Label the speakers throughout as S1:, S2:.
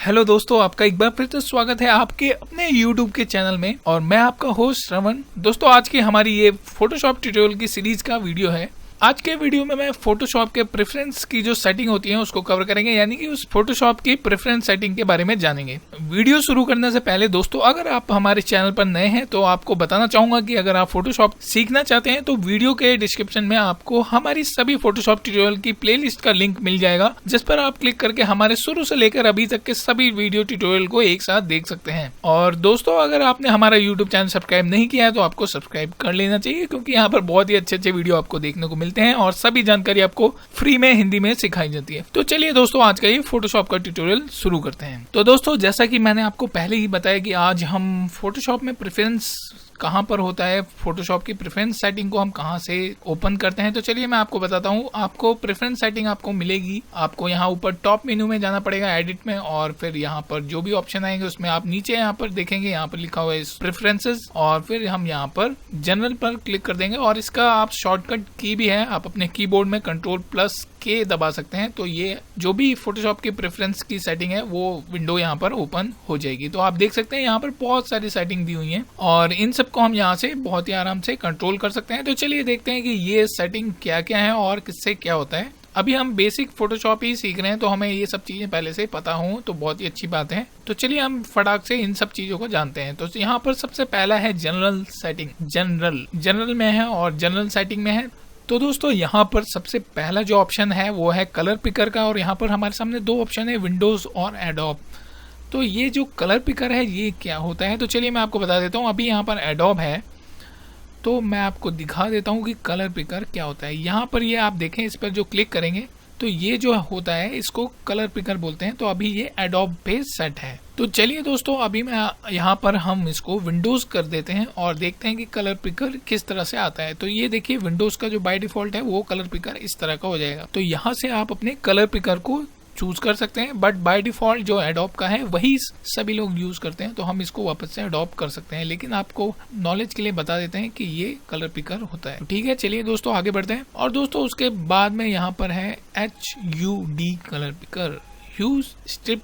S1: Hello दोस्तों, आपका एक बार फिर से स्वागत है आपके अपने YouTube के चैनल में। और मैं आपका होस्ट श्रवण। दोस्तों, आज की हमारी ये फोटोशॉप ट्यूटोरियल की सीरीज का वीडियो है। आज के वीडियो में मैं फोटोशॉप के प्रेफरेंस की जो सेटिंग होती है उसको कवर करेंगे, यानी कि उस फोटोशॉप की प्रेफरेंस सेटिंग के बारे में जानेंगे। वीडियो शुरू करने से पहले दोस्तों, अगर आप हमारे चैनल पर नए हैं तो आपको बताना चाहूंगा कि अगर आप फोटोशॉप सीखना चाहते हैं तो वीडियो के डिस्क्रिप्शन में आपको हमारी सभी फोटोशॉप ट्यूटोरियल की प्लेलिस्ट का लिंक मिल जाएगा, जिस पर आप क्लिक करके हमारे शुरू से लेकर अभी तक के सभी वीडियो ट्यूटोरियल को एक साथ देख सकते हैं। और दोस्तों, अगर आपने हमारा यूट्यूब चैनल सब्सक्राइब नहीं किया है तो आपको सब्सक्राइब कर लेना चाहिए, क्योंकि यहाँ पर बहुत ही अच्छे अच्छे वीडियो आपको देखने को मिलते हैं और सभी जानकारी आपको फ्री में हिंदी में सिखाई जाती है। तो चलिए दोस्तों, आज का ये फोटोशॉप का ट्यूटोरियल शुरू करते हैं। तो दोस्तों, जैसा कि मैंने आपको पहले ही बताया कि आज हम फोटोशॉप में प्रेफरेंस कहाँ पर होता है, फोटोशॉप की प्रेफरेंस सेटिंग को हम कहाँ से ओपन करते हैं, तो चलिए मैं आपको बताता हूँ। आपको प्रेफरेंस सेटिंग आपको मिलेगी, आपको यहाँ ऊपर टॉप मेन्यू में जाना पड़ेगा एडिट में, और फिर यहाँ पर जो भी ऑप्शन आएंगे उसमें आप नीचे यहाँ पर देखेंगे, यहाँ पर लिखा हुआ है प्रेफरेंसेस, और फिर हम यहाँ पर जनरल पर क्लिक कर देंगे। और इसका आप शॉर्टकट की भी है, आप अपने कीबोर्ड में Ctrl+K दबा सकते हैं, तो ये जो भी फोटोशॉप की प्रेफरेंस की सेटिंग है वो विंडो यहाँ पर ओपन हो जाएगी। तो आप देख सकते हैं यहाँ पर बहुत सारी सेटिंग दी हुई है और इन सब को हम यहाँ से बहुत ही आराम से कंट्रोल कर सकते हैं। तो चलिए देखते हैं कि ये सेटिंग क्या क्या है और किससे क्या होता है। अभी हम बेसिक फोटोशॉप ही सीख रहे हैं, तो हमें ये सब चीजें पहले से पता हो तो बहुत ही अच्छी बात है। तो चलिए हम फटाक से इन सब चीजों को जानते हैं। तो यहाँ पर सबसे पहला है जनरल सेटिंग। जनरल में है और जनरल सेटिंग में है। तो दोस्तों, यहाँ पर सबसे पहला जो ऑप्शन है वो है कलर पिकर का, और यहाँ पर हमारे सामने दो ऑप्शन है, विंडोज और एडोब। तो ये जो कलर पिकर है ये क्या होता है, तो चलिए मैं आपको बता देता हूँ। अभी यहाँ पर एडोब है तो मैं आपको दिखा देता हूँ कि कलर पिकर क्या होता है। यहाँ पर ये आप देखें, इस पर जो क्लिक करेंगे तो ये जो होता है इसको कलर पिकर बोलते हैं। तो अभी ये एडोब पे सेट है। तो चलिए दोस्तों, अभी मैं यहाँ पर हम इसको विंडोज कर देते हैं और देखते हैं कि कलर पिकर किस तरह से आता है। तो ये देखिए, विंडोज का जो बाय डिफॉल्ट है वो कलर पिकर इस तरह का हो जाएगा। तो यहाँ से आप अपने कलर पिकर को चूज कर सकते हैं, बट बाय डिफॉल्ट जो एडोब का है वही सभी लोग यूज करते हैं, तो हम इसको वापस से अडॉप्ट कर सकते हैं। लेकिन आपको नॉलेज के लिए बता देते हैं कि ये कलर पिकर होता है। ठीक है, चलिए दोस्तों आगे बढ़ते हैं। और दोस्तों, उसके बाद में यहाँ पर है HUD colour picker, huge strip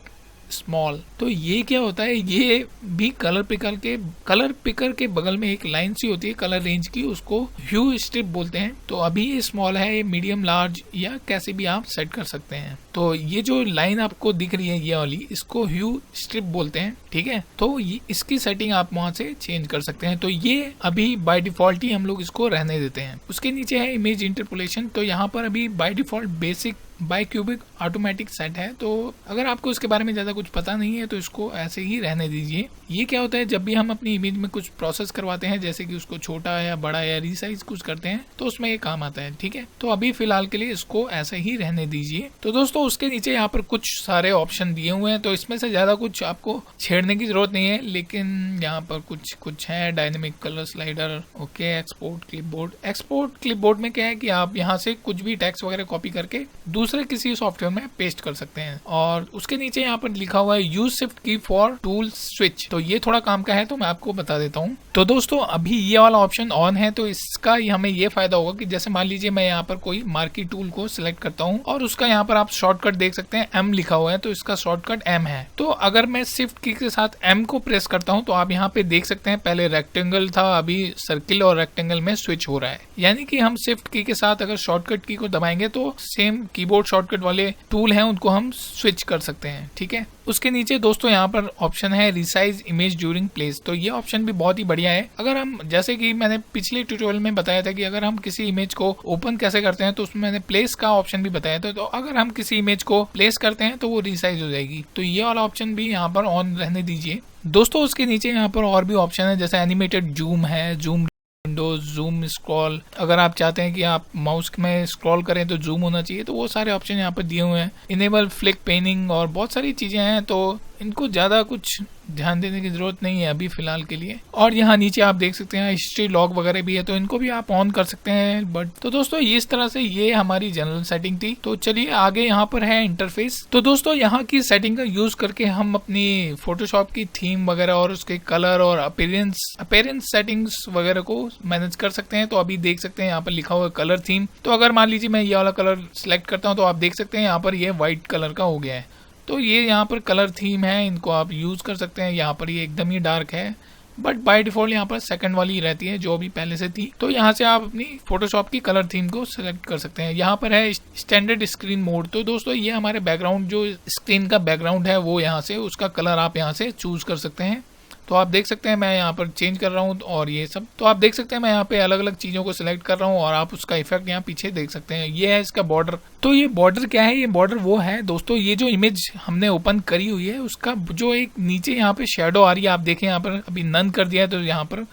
S1: small. तो ये क्या होता है, ये भी कलर पिकर के बगल में एक लाइन सी होती है कलर रेंज की, उसको ह्यू स्ट्रिप बोलते हैं। तो अभी ये स्मॉल है, ये मीडियम, लार्ज या कैसे भी आप सेट कर सकते हैं। तो ये जो लाइन आपको दिख रही है ये वाली, इसको ह्यू स्ट्रिप बोलते हैं। ठीक है, तो ये इसकी सेटिंग आप वहां से चेंज कर सकते हैं। तो ये अभी बाय डिफॉल्ट ही हम लोग इसको रहने देते हैं। उसके नीचे है इमेज इंटरपोलेशन। तो यहाँ पर अभी by default basic by cubic automatic set है। तो अगर आपको इसके बारे में ज्यादा कुछ पता नहीं है तो इसको ऐसे ही रहने दीजिए। ये क्या होता है, जब भी हम अपनी इमेज में कुछ प्रोसेस करवाते हैं, जैसे कि उसको छोटा या बड़ा या रीसाइज कुछ करते हैं, तो उसमें ये काम आता है। ठीक है, तो अभी फिलहाल के लिए इसको ऐसे ही रहने दीजिए। तो दोस्तों, उसके नीचे यहाँ पर कुछ सारे ऑप्शन दिए हुए हैं, तो इसमें से ज्यादा कुछ आपको छेड़ने की जरूरत नहीं है, लेकिन यहाँ पर कुछ है। Dynamic colour slider, okay, export clipboard में क्या है कि आप यहाँ से कुछ भी टेक्स्ट वगैरह कॉपी करके दूसरे किसी सॉफ्टवेयर में पेस्ट कर सकते हैं। और उसके नीचे यहाँ पर लिखा हुआ है यूज शिफ्ट की फॉर टूल स्विच। तो ये थोड़ा काम का है, तो मैं आपको बता देता हूँ। तो दोस्तों, अभी ये वाला ऑप्शन ऑन है, तो इसका हमें ये फायदा होगा कि जैसे मान लीजिए मैं यहाँ पर कोई मार्की टूल को सिलेक्ट करता हूँ और उसका यहाँ पर आप शॉर्टकट देख सकते हैं, M लिखा हुआ है, तो इसका शॉर्टकट M है। तो अगर मैं शिफ्ट की के साथ M को प्रेस करता हूँ तो आप यहाँ पे देख सकते हैं, पहले रेक्टेंगल था, अभी सर्किल और रेक्टेंगल में स्विच हो रहा है। यानी कि हम शिफ्ट की के साथ अगर शॉर्टकट की को दबाएंगे तो सेम कीबोर्ड शॉर्टकट वाले टूल हैं उनको हम स्विच कर सकते हैं। ठीक है, उसके नीचे दोस्तों यहाँ पर ऑप्शन है रिसाइज इमेज ड्यूरिंग प्लेस। तो ये ऑप्शन भी बहुत ही बढ़िया है। अगर हम, जैसे कि मैंने पिछले ट्यूटोरियल में बताया था कि अगर हम किसी इमेज को ओपन कैसे करते हैं, तो उसमें मैंने प्लेस का ऑप्शन भी बताया था। तो अगर हम किसी इमेज को प्लेस करते हैं तो वो रिसाइज हो जाएगी। तो ये वाला ऑप्शन भी यहाँ पर ऑन रहने दीजिए दोस्तों। उसके नीचे यहाँ पर और भी ऑप्शन है, जैसे एनिमेटेड जूम है, जूम विंडोज, जूम स्क्रॉल। अगर आप चाहते हैं कि आप माउस में स्क्रॉल करें तो जूम होना चाहिए, तो वो सारे ऑप्शन यहाँ पर दिए हुए हैं। इनेबल फ्लिक पेनिंग और बहुत सारी चीजें हैं, तो इनको ज्यादा कुछ ध्यान देने की जरूरत नहीं है अभी फिलहाल के लिए। और यहाँ नीचे आप देख सकते हैं हिस्ट्री लॉग वगैरह भी है, तो इनको भी आप ऑन कर सकते हैं। बट तो दोस्तों, इस तरह से ये हमारी जनरल सेटिंग थी। तो चलिए आगे यहाँ पर है इंटरफेस। तो दोस्तों, यहाँ की सेटिंग का यूज करके हम अपनी फोटोशॉप की थीम वगैरह और उसके कलर और अपीयरेंस सेटिंग्स वगैरह को मैनेज कर सकते हैं। तो अभी देख सकते हैं यहाँ पर लिखा हुआ कलर थीम। तो अगर मान लीजिए मैं ये वाला कलर सिलेक्ट करता हूँ तो आप देख सकते हैं यहाँ पर ये व्हाइट कलर का हो गया है। तो ये यहाँ पर कलर थीम है, इनको आप यूज़ कर सकते हैं। यहाँ पर ये एकदम ही डार्क है, बट बाय डिफॉल्ट यहाँ पर सेकंड वाली रहती है जो अभी पहले से थी। तो यहाँ से आप अपनी फोटोशॉप की कलर थीम को सिलेक्ट कर सकते हैं। यहाँ पर है स्टैंडर्ड स्क्रीन मोड। तो दोस्तों ये हमारे बैकग्राउंड, जो स्क्रीन का बैकग्राउंड है वो यहाँ से, उसका कलर आप यहाँ से चूज कर सकते हैं। तो आप देख सकते हैं मैं यहाँ पर चेंज कर रहा हूँ और ये सब, तो आप देख सकते हैं मैं यहाँ पे अलग अलग चीज़ों को सिलेक्ट कर रहा हूँ और आप उसका इफेक्ट यहाँ पीछे देख सकते हैं। ये है इसका बॉर्डर। तो ये बॉर्डर क्या है? ये बॉर्डर वो है दोस्तों, ये जो इमेज हमने ओपन करी हुई है उसका जो एक नीचे यहाँ पे शेडो आ रही है, आप देखें यहाँ पर अभी नन कर दिया है तो यहाँ पर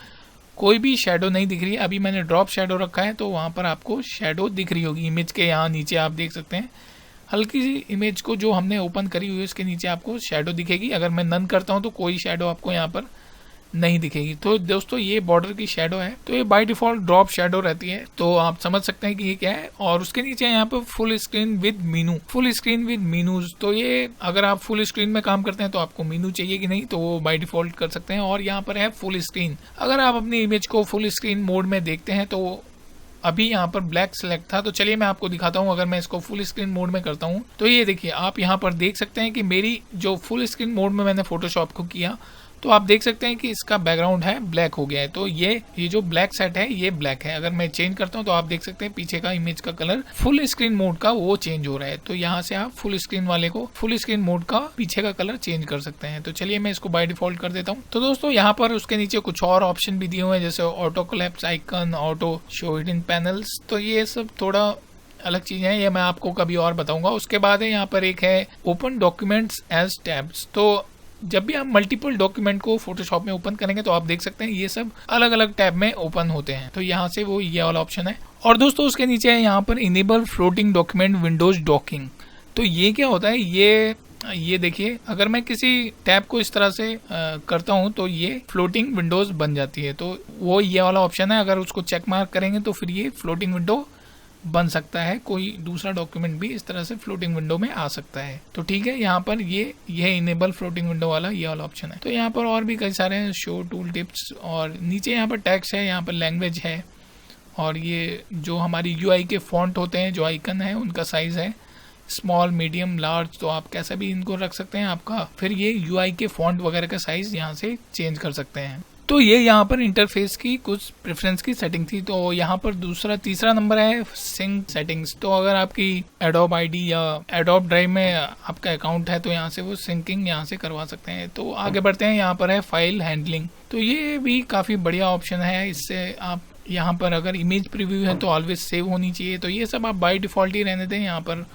S1: कोई भी शेडो नहीं दिख रही है। अभी मैंने ड्रॉप शेडो रखा है तो वहाँ पर आपको शेडो दिख रही होगी इमेज के यहाँ नीचे, आप देख सकते हैं हल्की सी इमेज को जो हमने ओपन करी हुई है उसके नीचे आपको शेडो दिखेगी। अगर मैं नन करता हूँ तो कोई शेडो आपको यहाँ पर नहीं दिखेगी। तो दोस्तों ये बॉर्डर की शेडो है, तो ये बाय डिफॉल्ट ड्रॉप शेडो रहती है, तो आप समझ सकते हैं कि ये क्या है। और उसके नीचे यहाँ पर full screen with menu, full screen with menus. तो ये अगर आप फुल स्क्रीन में काम करते हैं तो आपको मीनू चाहिए कि नहीं, तो वो बाय डिफॉल्ट कर सकते हैं। और यहाँ पर है फुल स्क्रीन। अगर आप अपनी इमेज को फुल स्क्रीन मोड में देखते हैं तो अभी यहाँ पर ब्लैक सेलेक्ट था, तो चलिए मैं आपको दिखाता हूँ। अगर मैं इसको फुल स्क्रीन मोड में करता हूँ तो ये देखिए, आप यहाँ पर देख सकते हैं कि मेरी जो फुल स्क्रीन मोड में मैंने फोटोशॉप को किया तो आप देख सकते हैं कि इसका बैकग्राउंड है ब्लैक हो गया है। तो ये जो ब्लैक सेट है ये ब्लैक है। अगर मैं चेंज करता हूँ तो आप देख सकते हैं पीछे का इमेज का कलर फुल स्क्रीन मोड का वो चेंज हो रहा है। तो यहाँ से आप फुल स्क्रीन वाले को, फुल स्क्रीन मोड का पीछे का कलर चेंज कर सकते हैं। तो चलिए मैं इसको बाय डिफॉल्ट कर देता हूँ। तो दोस्तों यहाँ पर उसके नीचे कुछ और ऑप्शन भी दिए हुए हैं, जैसे auto collapse icon, auto show hidden panels. तो ये सब थोड़ा अलग चीजें हैं, ये मैं आपको कभी और बताऊंगा। उसके बाद है यहाँ पर एक है ओपन डॉक्यूमेंट्स एज टैब्स। तो जब भी आप मल्टीपल डॉक्यूमेंट को फोटोशॉप में ओपन करेंगे तो आप देख सकते हैं ये सब अलग अलग टैब में ओपन होते हैं। तो यहाँ से वो ये वाला ऑप्शन है। और दोस्तों उसके नीचे है यहाँ पर enable floating document Windows docking. तो ये क्या होता है? ये देखिए, अगर मैं किसी टैब को इस तरह से करता हूँ तो ये फ्लोटिंग विंडोज बन जाती है। तो वो ये वाला ऑप्शन है, अगर उसको चेक मार्क करेंगे तो फिर ये फ्लोटिंग विंडो बन सकता है, कोई दूसरा डॉक्यूमेंट भी इस तरह से फ्लोटिंग विंडो में आ सकता है। तो ठीक है, यहाँ पर ये इनेबल फ्लोटिंग विंडो वाला ये वाला ऑप्शन है। तो यहाँ पर और भी कई सारे हैं, शो टूल टिप्स, और नीचे यहाँ पर टेक्स्ट है, यहाँ पर लैंग्वेज है, और ये जो हमारी यूआई के फॉन्ट होते हैं, जो आइकन है उनका साइज है स्मॉल, मीडियम, लार्ज। तो आप कैसा भी इनको रख सकते हैं आपका। फिर ये यूआई के फॉन्ट वगैरह का साइज यहाँ से चेंज कर सकते हैं। तो ये यहाँ पर इंटरफेस की कुछ प्रेफरेंस की सेटिंग थी। तो यहाँ पर तीसरा नंबर है सिंक सेटिंग्स। तो अगर आपकी एडोब आईडी या एडोब ड्राइव में आपका अकाउंट है तो यहाँ से वो सिंकिंग यहाँ से करवा सकते हैं। तो आगे बढ़ते हैं, यहाँ पर है फाइल हैंडलिंग। तो ये भी काफ़ी बढ़िया ऑप्शन है। इससे आप यहाँ पर अगर इमेज प्रीव्यू है तो ऑलवेज सेव होनी चाहिए। तो ये सब आप बाय डिफ़ॉल्ट ही रहने दें। यहाँ पर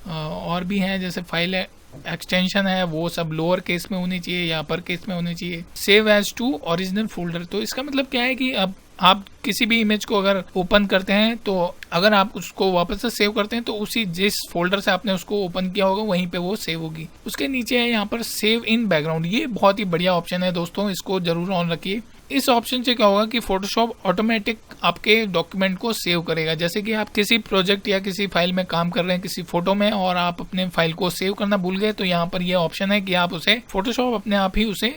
S1: और भी हैं, जैसे फाइल एक्सटेंशन है वो सब लोअर केस में होनी चाहिए या अपर केस में होनी चाहिए। Save as to original folder. तो इसका मतलब क्या है कि अब आप किसी भी इमेज को अगर ओपन करते हैं तो अगर आप उसको वापस से सेव करते हैं तो उसी जिस फोल्डर से आपने उसको ओपन किया होगा वहीं पे वो सेव होगी। उसके नीचे है यहाँ पर सेव इन बैकग्राउंड। ये बहुत ही बढ़िया ऑप्शन है दोस्तों, इसको जरूर ऑन रखिए। इस ऑप्शन से क्या होगा कि फोटोशॉप ऑटोमेटिक आपके डॉक्यूमेंट को सेव करेगा। जैसे कि आप किसी प्रोजेक्ट या किसी फाइल में काम कर रहे हैं, किसी फोटो में, और आप अपने फाइल को सेव करना भूल गए, तो यहाँ पर यह ऑप्शन है कि आप उसे फोटोशॉप अपने आप ही उसे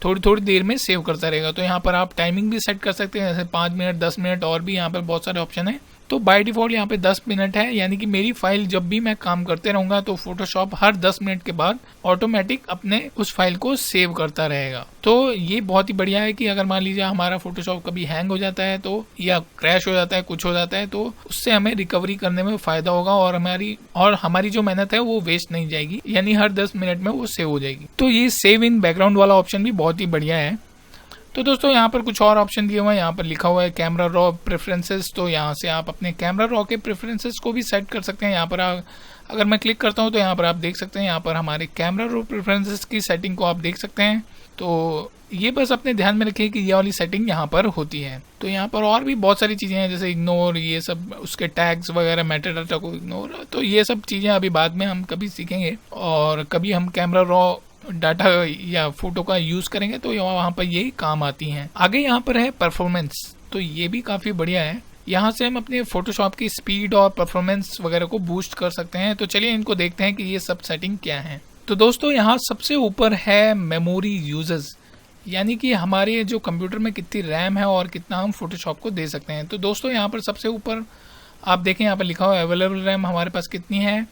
S1: थोड़ी देर में सेव करता रहेगा। तो यहाँ पर आप टाइमिंग भी सेट कर सकते हैं, जैसे 5 मिनट, 10 मिनट, और भी यहाँ पर बहुत सारे ऑप्शन है। तो बाय डिफॉल्ट यहाँ पे 10 मिनट है, यानी कि मेरी फाइल जब भी मैं काम करते रहूंगा तो फोटोशॉप हर 10 मिनट के बाद ऑटोमेटिक अपने उस फाइल को सेव करता रहेगा। तो ये बहुत ही बढ़िया है कि अगर मान लीजिए हमारा फोटोशॉप कभी हैंग हो जाता है तो, या क्रैश हो जाता है, कुछ हो जाता है, तो उससे हमें रिकवरी करने में फायदा होगा और हमारी जो मेहनत है वो वेस्ट नहीं जाएगी, यानी हर 10 मिनट में वो सेव हो जाएगी। तो ये सेव इन बैकग्राउंड वाला ऑप्शन भी बहुत ही बढ़िया है। तो दोस्तों यहाँ पर कुछ और ऑप्शन दिए हुए हैं। यहाँ पर लिखा हुआ है कैमरा रॉ प्रेफरेंसेस। तो यहाँ से आप अपने कैमरा रॉ के प्रेफरेंसेस को भी सेट कर सकते हैं। यहाँ पर अगर मैं क्लिक करता हूँ तो यहाँ पर आप देख सकते हैं, यहाँ पर हमारे कैमरा रॉ प्रेफरेंसेस की सेटिंग को आप देख सकते हैं। तो ये बस अपने ध्यान में रखिए कि ये वाली सेटिंग यहाँ पर होती है। तो यहाँ पर और भी बहुत सारी चीज़ें हैं, जैसे इग्नोर, ये सब, उसके टैग्स वगैरह, मेटा डाटा को इग्नोर। तो ये सब चीज़ें अभी बाद में हम कभी सीखेंगे, और कभी हम कैमरा रॉ डाटा या फोटो का यूज करेंगे तो वहाँ पर ये काम आती हैं। आगे यहाँ पर है परफॉर्मेंस। तो ये भी काफ़ी बढ़िया है। यहाँ से हम अपने फोटोशॉप की स्पीड और परफॉर्मेंस वगैरह को बूस्ट कर सकते हैं। तो चलिए इनको देखते हैं कि ये सब सेटिंग क्या है। तो दोस्तों यहाँ सबसे ऊपर है मेमोरी यूजेस, यानी कि हमारे जो कंप्यूटर में कितनी रैम है और कितना हम फोटोशॉप को दे सकते हैं। तो दोस्तों यहाँ पर सबसे ऊपर आप देखें, यहाँ पर लिखा हुआ है अवेलेबल रैम हमारे पास कितनी है,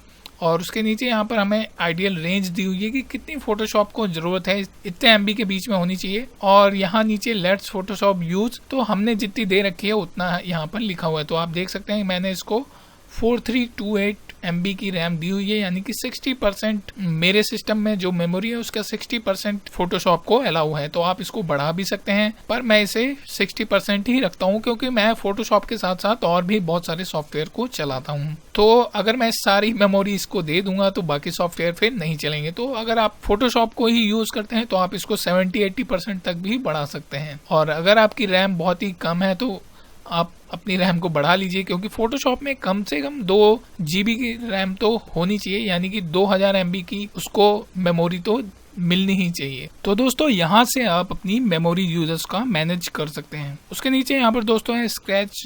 S1: और उसके नीचे यहाँ पर हमें आइडियल रेंज दी हुई है कि कितनी फोटोशॉप को जरूरत है, इतने एमबी के बीच में होनी चाहिए। और यहाँ नीचे लेट्स फोटोशॉप यूज, तो हमने जितनी दे रखी है उतना यहाँ पर लिखा हुआ है। तो आप देख सकते हैं मैंने इसको 4328 MB की रैम दी हुई है, यानी कि 60% मेरे सिस्टम में जो मेमोरी है उसका 60% फोटोशॉप को अलाउ है। तो आप इसको बढ़ा भी सकते हैं, पर मैं इसे 60% ही रखता हूँ क्योंकि मैं फोटोशॉप के साथ साथ और भी बहुत सारे सॉफ्टवेयर को चलाता हूँ। तो अगर मैं सारी मेमोरी इसको दे दूंगा तो बाकी सॉफ्टवेयर फिर नहीं चलेंगे। तो अगर आप फोटोशॉप को ही यूज करते हैं तो आप इसको 70-80% तक भी बढ़ा सकते हैं। और अगर आपकी रैम बहुत ही कम है तो आप अपनी रैम को बढ़ा लीजिए, क्योंकि फोटोशॉप में कम से कम 2 GB की रैम तो होनी चाहिए, यानी कि 2000 MB की उसको मेमोरी तो मिलनी ही चाहिए। तो दोस्तों यहाँ से आप अपनी मेमोरी यूजर्स का मैनेज कर सकते हैं। उसके नीचे यहाँ पर दोस्तों है स्क्रैच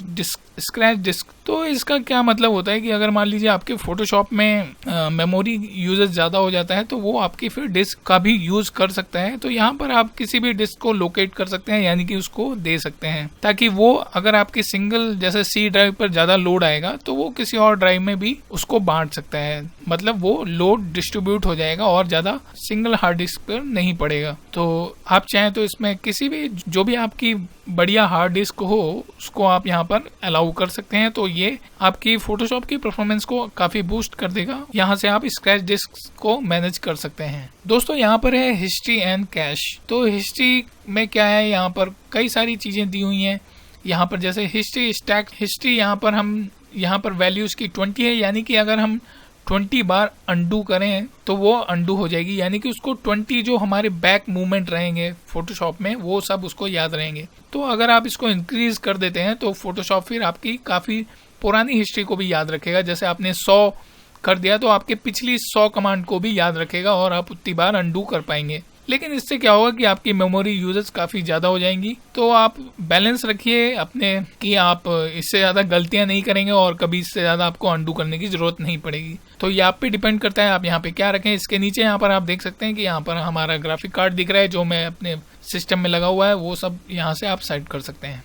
S1: डिस्क। तो इसका क्या मतलब होता है कि अगर मान लीजिए आपके फोटोशॉप में मेमोरी यूजर्स ज्यादा हो जाता है तो वो आपकी फिर डिस्क का भी यूज कर सकता है। तो यहाँ पर आप किसी भी डिस्क को लोकेट कर सकते हैं, यानी कि उसको दे सकते हैं, ताकि वो अगर आपकी सिंगल जैसे C ड्राइव पर ज्यादा लोड आएगा तो वो किसी और ड्राइव में भी उसको बांट सकता है। मतलब वो लोड डिस्ट्रीब्यूट हो जाएगा और ज्यादा सिंगल हार्ड डिस्क पर नहीं पड़ेगा। तो आप चाहें तो इसमें किसी भी जो भी आपकी बढ़िया हार्ड डिस्क हो उसको आप यहाँ पर अलाउ कर सकते हैं। तो ये आपकी फोटोशॉप की परफॉर्मेंस को काफी बूस्ट कर देगा। यहाँ से आप स्क्रैच डिस्क को मैनेज कर सकते हैं। दोस्तों यहाँ पर है हिस्ट्री एंड कैश। तो हिस्ट्री में क्या है, यहाँ पर कई सारी चीजें दी हुई हैं। यहाँ पर जैसे हिस्ट्री स्टैक हिस्ट्री, यहाँ पर वैल्यूज की 20 है, यानी कि अगर हम 20 बार अंडू करें तो वो अंडू हो जाएगी, यानी कि उसको 20 जो हमारे बैक मूवमेंट रहेंगे फोटोशॉप में वो सब उसको याद रहेंगे। तो अगर आप इसको इंक्रीज कर देते हैं तो फोटोशॉप फिर आपकी काफी पुरानी हिस्ट्री को भी याद रखेगा। जैसे आपने 100 कर दिया तो आपके पिछली 100 कमांड को भी याद रखेगा और आप उतनी बार अंडू कर पाएंगे। लेकिन इससे क्या होगा कि आपकी मेमोरी यूजर्स काफी ज्यादा हो जाएंगी। तो आप बैलेंस रखिए अपने कि आप इससे ज्यादा गलतियां नहीं करेंगे और कभी इससे ज्यादा आपको अंडू करने की जरूरत नहीं पड़ेगी। तो ये आप पे डिपेंड करता है आप यहाँ पे क्या रखें। इसके नीचे यहाँ पर आप देख सकते हैं कि यहाँ पर हमारा ग्राफिक कार्ड दिख रहा है जो मैं अपने सिस्टम में लगा हुआ है, वो सब यहाँ से आप सेट कर सकते हैं।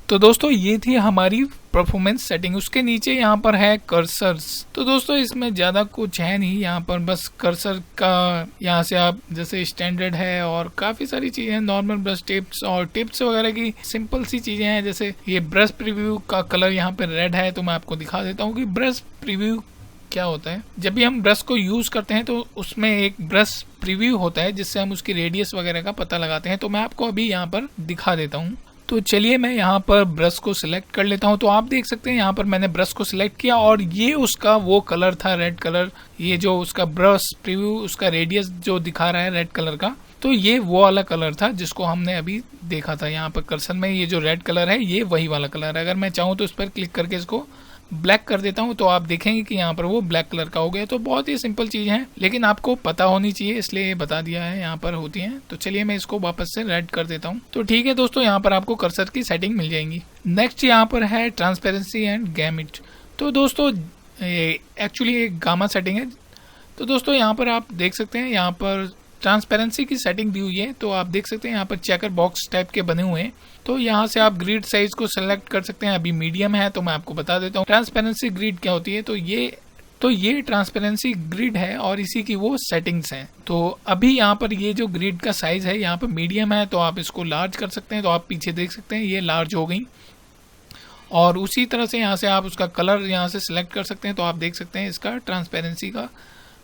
S1: तो दोस्तों ये थी हमारी परफॉर्मेंस सेटिंग। उसके नीचे यहाँ पर है कर्सर्स। तो दोस्तों इसमें ज़्यादा कुछ है नहीं, यहाँ पर बस कर्सर का यहाँ से आप जैसे स्टैंडर्ड है और काफ़ी सारी चीज़ें हैं, नॉर्मल ब्रश टिप्स और टिप्स वगैरह की सिंपल सी चीज़ें हैं। जैसे ये ब्रश प्रीव्यू का कलर यहाँ पर रेड है, तो मैं आपको दिखा देता हूँ कि ब्रश प्रीव्यू क्या होता है। जब भी हम ब्रश को यूज़ करते हैं तो उसमें एक ब्रश प्रीव्यू होता है जिससे हम उसकी रेडियस वगैरह का पता लगाते हैं। तो मैं आपको अभी यहाँ पर दिखा देता हूँ। तो चलिए मैं यहाँ पर ब्रश को सिलेक्ट कर लेता हूँ। तो आप देख सकते हैं यहाँ पर मैंने ब्रश को सिलेक्ट किया और ये उसका वो कलर था रेड कलर। ये जो उसका ब्रश प्रीव्यू उसका रेडियस जो दिखा रहा है रेड कलर का, तो ये वो वाला कलर था जिसको हमने अभी देखा था। यहाँ पर कर्सर में ये जो रेड कलर है ये वही वाला कलर है। अगर मैं चाहूँ तो इस पर क्लिक करके इसको ब्लैक कर देता हूँ तो आप देखेंगे कि यहाँ पर वो ब्लैक कलर का हो गया। तो बहुत ही सिंपल चीज है, लेकिन आपको पता होनी चाहिए इसलिए बता दिया है, यहाँ पर होती हैं। तो चलिए मैं इसको वापस से रेड कर देता हूँ। तो ठीक है दोस्तों, यहाँ पर आपको कर्सर की सेटिंग मिल जाएंगी। नेक्स्ट यहाँ पर है ट्रांसपेरेंसी एंड गैमिट। तो दोस्तों एक्चुअली एक गामा सेटिंग है। तो दोस्तों यहाँ पर आप देख सकते हैं यहाँ पर ट्रांसपेरेंसी की सेटिंग दी हुई है। तो आप देख सकते हैं यहाँ पर चेकर बॉक्स टाइप के बने हुए हैं। तो यहाँ से आप ग्रिड साइज को सेलेक्ट कर सकते हैं। अभी मीडियम है तो मैं आपको बता देता हूँ ट्रांसपेरेंसी ग्रिड क्या होती है। तो ये ट्रांसपेरेंसी ग्रिड है और इसी की वो सेटिंग्स हैं। तो अभी यहाँ पर ये जो ग्रिड का साइज है यहाँ पर मीडियम है, तो आप इसको लार्ज कर सकते हैं। तो आप पीछे देख सकते हैं ये लार्ज हो गई। और उसी तरह से यहाँ से आप उसका कलर यहाँ से सिलेक्ट कर सकते हैं। तो आप देख सकते हैं इसका ट्रांसपेरेंसी का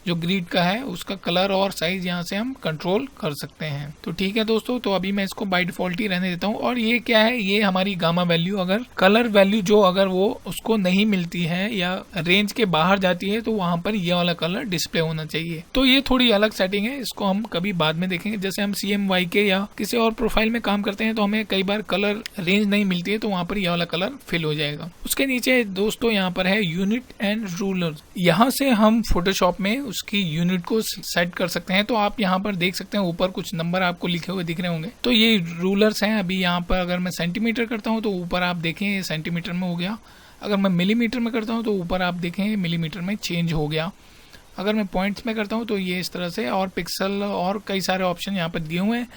S1: जो ग्रिड का है उसका कलर और साइज यहाँ से हम कंट्रोल कर सकते हैं। तो ठीक है दोस्तों, तो अभी मैं इसको बाय डिफॉल्ट ही रहने देता हूँ। और ये क्या है, ये हमारी गामा वैल्यू अगर कलर वैल्यू जो अगर वो उसको नहीं मिलती है या रेंज के बाहर जाती है तो वहां पर ये वाला कलर डिस्प्ले होना चाहिए। तो ये थोड़ी अलग सेटिंग है, इसको हम कभी बाद में देखेंगे। जैसे हम CMYK या किसी और प्रोफाइल में काम करते हैं तो हमें कई बार कलर रेंज नहीं मिलती है, तो वहां पर ये वाला कलर फिल हो जाएगा। उसके नीचे दोस्तों यहाँ पर है यूनिट एंड रूलर। यहाँ से हम फोटोशॉप में उसकी यूनिट को सेट कर सकते हैं। तो आप यहाँ पर देख सकते हैं ऊपर कुछ नंबर आपको लिखे हुए दिख रहे होंगे। तो ये रूलर्स हैं। अभी यहाँ पर अगर मैं सेंटीमीटर करता हूँ तो ऊपर आप देखें ये सेंटीमीटर में हो गया। अगर मैं मिलीमीटर में करता हूँ तो ऊपर आप देखें मिलीमीटर में चेंज हो गया। अगर मैं पॉइंट्स में करता हूँ तो ये इस तरह से, और पिक्सल और कई सारे ऑप्शन यहाँ पर दिए हुए हैं।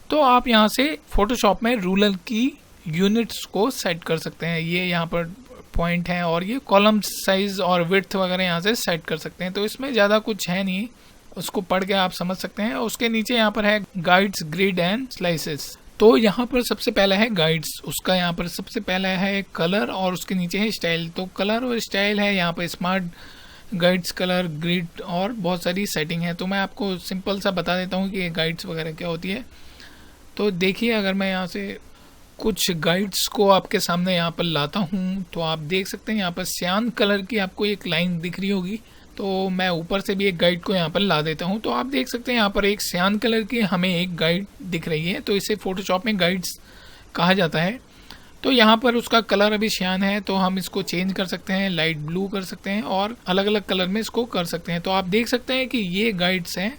S1: तो आप यहाँ से फोटोशॉप में रूलर की यूनिट्स को सेट कर सकते हैं। ये यहाँ पर पॉइंट है और ये कॉलम साइज और विड्थ वगैरह यहाँ से सेट कर सकते हैं। तो इसमें ज़्यादा कुछ है नहीं, उसको पढ़ के आप समझ सकते हैं। उसके नीचे यहाँ पर है गाइड्स, ग्रिड एंड स्लाइसेस। तो यहाँ पर सबसे पहला है गाइड्स, उसका यहाँ पर सबसे पहला है कलर और उसके नीचे है स्टाइल। तो कलर और स्टाइल है यहाँ पर स्मार्ट गाइड्स, कलर, ग्रिड और बहुत सारी सेटिंग है। तो मैं आपको सिंपल सा बता देता हूँ कि ये गाइड्स वगैरह क्या होती है। तो देखिए, अगर मैं यहाँ से कुछ गाइड्स को आपके सामने यहाँ पर लाता हूँ तो आप देख सकते हैं यहाँ पर सियान कलर की आपको एक लाइन दिख रही होगी। तो मैं ऊपर से भी एक गाइड को यहाँ पर ला देता हूँ। तो आप देख सकते हैं यहाँ पर एक सियान कलर की हमें एक गाइड दिख रही है। तो इसे फोटोशॉप में गाइड्स कहा जाता है। तो यहाँ पर उसका कलर अभी सियान है, तो हम इसको चेंज कर सकते हैं, लाइट ब्लू कर सकते हैं और अलग अलग कलर में इसको कर सकते हैं। तो आप देख सकते हैं कि ये गाइड्स हैं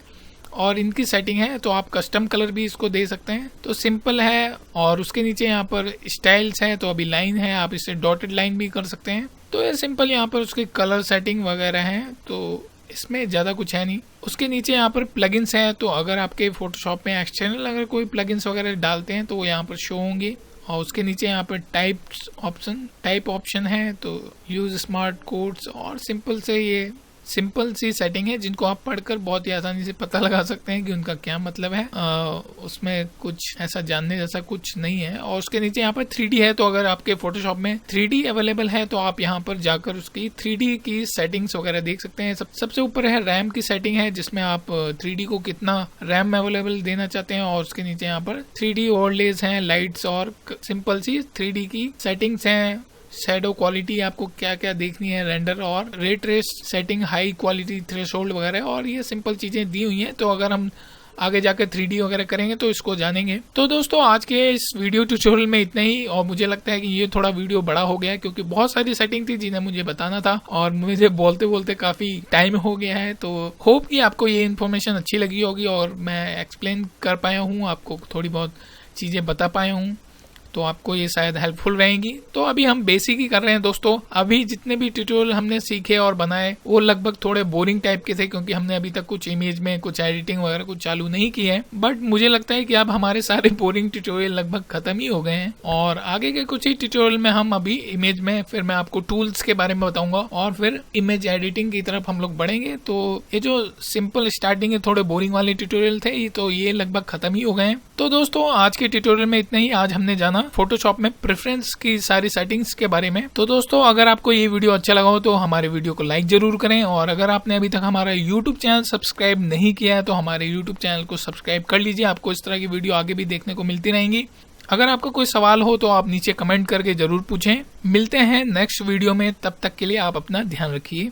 S1: और इनकी सेटिंग है। तो आप कस्टम कलर भी इसको दे सकते हैं। तो सिंपल है। और उसके नीचे यहाँ पर स्टाइल्स है, तो अभी लाइन है, आप इसे डॉटेड लाइन भी कर सकते हैं। तो ये सिंपल यहाँ पर उसके कलर सेटिंग वगैरह हैं। तो इसमें ज़्यादा कुछ है नहीं। उसके नीचे यहाँ पर प्लगइन्स है। तो अगर आपके फोटोशॉप में एक्सटर्नल अगर कोई प्लगइन्स वगैरह डालते हैं तो वो यहाँ पर शो होंगे। और उसके नीचे यहाँ पर टाइप ऑप्शन है। तो यूज स्मार्ट कोड्स और सिंपल सी सेटिंग है जिनको आप पढ़कर बहुत ही आसानी से पता लगा सकते हैं कि उनका क्या मतलब है। उसमें कुछ ऐसा जानने जैसा कुछ नहीं है। और उसके नीचे यहाँ पर 3D है। तो अगर आपके फोटोशॉप में 3D अवेलेबल है तो आप यहाँ पर जाकर उसकी 3D की सेटिंग्स वगैरह देख सकते हैं। सबसे ऊपर है रैम की सेटिंग है, जिसमें आप 3D को कितना रैम अवेलेबल देना चाहते हैं। और उसके नीचे यहाँ पर 3D ओवरलेज हैं, लाइट्स और सिंपल सी 3D की सेटिंग्स हैं। शैडो क्वालिटी आपको क्या क्या देखनी है, रेंडर और रे trace setting, high quality threshold वगैरह, और ये सिंपल चीजें दी हुई हैं। तो अगर हम आगे जाकर 3D वगैरह करेंगे तो इसको जानेंगे। तो दोस्तों, आज के इस वीडियो ट्यूटोरियल में इतना ही। और मुझे लगता है कि ये थोड़ा वीडियो बड़ा हो गया क्योंकि बहुत सारी सेटिंग थी जिन्हें मुझे बताना था और मुझे बोलते बोलते काफी टाइम हो गया है। तो होप कि आपको ये इन्फॉर्मेशन अच्छी लगी होगी और मैं एक्सप्लेन कर पाया हूँ, आपको थोड़ी बहुत चीजें बता पाया हूँ, तो आपको ये शायद हेल्पफुल रहेंगी। तो अभी हम बेसिक ही कर रहे हैं दोस्तों। अभी जितने भी ट्यूटोरियल हमने सीखे और बनाए वो लगभग थोड़े बोरिंग टाइप के थे क्योंकि हमने अभी तक कुछ इमेज में कुछ एडिटिंग वगैरह कुछ चालू नहीं की है। बट मुझे लगता है कि अब हमारे सारे बोरिंग ट्यूटोरियल लगभग खत्म ही हो गए हैं और आगे के कुछ ही ट्यूटोरियल में हम अभी इमेज में फिर मैं आपको टूल्स के बारे में बताऊंगा और फिर इमेज एडिटिंग की तरफ हम लोग बढ़ेंगे। तो ये जो सिंपल स्टार्टिंग के थोड़े बोरिंग वाले ट्यूटोरियल थे तो ये लगभग खत्म ही हो गए हैं। तो दोस्तों, आज के ट्यूटोरियल में इतना ही। आज हमने जाना फोटोशॉप में प्रेफरेंस की सारी सेटिंग्स के बारे में। तो दोस्तों, अगर आपको ये वीडियो अच्छा लगा हो तो हमारे वीडियो को लाइक जरूर करें और अगर आपने अभी तक हमारा यूट्यूब चैनल सब्सक्राइब नहीं किया है तो हमारे यूट्यूब चैनल को सब्सक्राइब कर लीजिए। आपको इस तरह की वीडियो आगे भी देखने को मिलती रहेंगी। अगर आपका कोई सवाल हो तो आप नीचे कमेंट करके जरूर पूछें। मिलते हैं नेक्स्ट वीडियो में, तब तक के लिए आप अपना ध्यान रखिए।